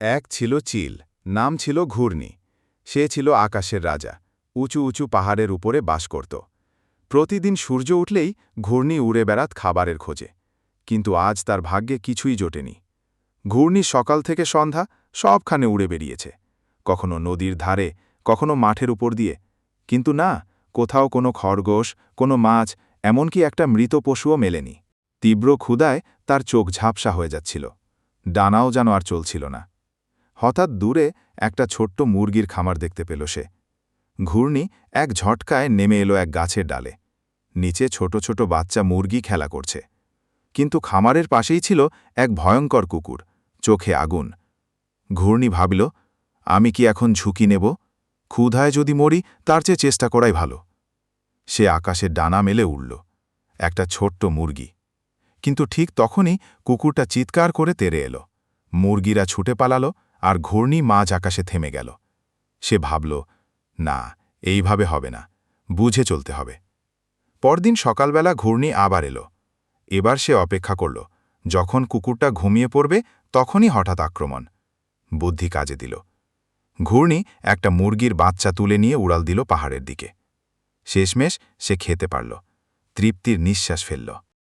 এক ছিল চিল, নাম ছিল ঘূর্ণি। সে ছিল আকাশের রাজা, উঁচু উঁচু পাহাড়ের উপরে বাস করত। প্রতিদিন সূর্য উঠলেই ঘূর্ণি উড়ে বেড়াত খাবারের খোঁজে। কিন্তু আজ তার ভাগ্যে কিছুই জোটেনি। ঘূর্ণি সকাল থেকে সন্ধ্যা সবখানে উড়ে বেরিয়েছে, কখনো নদীর ধারে, কখনো মাঠের উপর দিয়ে। কিন্তু না, কোথাও কোনো খরগোশ, কোনো মাছ, এমনকি একটা মৃত পশুও মেলেনি। তীব্র ক্ষুধায় তার চোখ ঝাপসা হয়ে যাচ্ছিল, ডানাও যেন আর চলছিল না। হঠাৎ দূরে একটা ছোট্ট মুরগির খামার দেখতে পেল সে। ঘূর্ণি এক ঝটকায় নেমে এলো এক গাছের ডালে। নিচে ছোট ছোট বাচ্চা মুরগি খেলা করছে, কিন্তু খামারের পাশেই ছিল এক ভয়ঙ্কর কুকুর, চোখে আগুন। ঘূর্ণি ভাবল, আমি কি এখন ঝুঁকি নেব? ক্ষুধায় যদি মরি, তার চেয়ে চেষ্টা করাই ভালো। সে আকাশের ডানা মেলে উড়ল, একটা ছোট্ট মুরগি। কিন্তু ঠিক তখনই কুকুরটা চিৎকার করে তেড়ে এলো। মুরগিরা ছুটে পালালো, আর ঘূর্ণি মাঝ আকাশে থেমে গেল। সে ভাবল, না, এইভাবে হবে না, বুঝে চলতে হবে। পরদিন সকালবেলা ঘূর্ণি আবার এলো। এবার সে অপেক্ষা করল, যখন কুকুরটা ঘুমিয়ে পড়বে তখনই হঠাৎ আক্রমণ। বুদ্ধি কাজে দিল। ঘূর্ণি একটা মুরগির বাচ্চা তুলে নিয়ে উড়াল দিল পাহাড়ের দিকে। শেষমেশ সে খেতে পারল, তৃপ্তির নিঃশ্বাস ফেলল।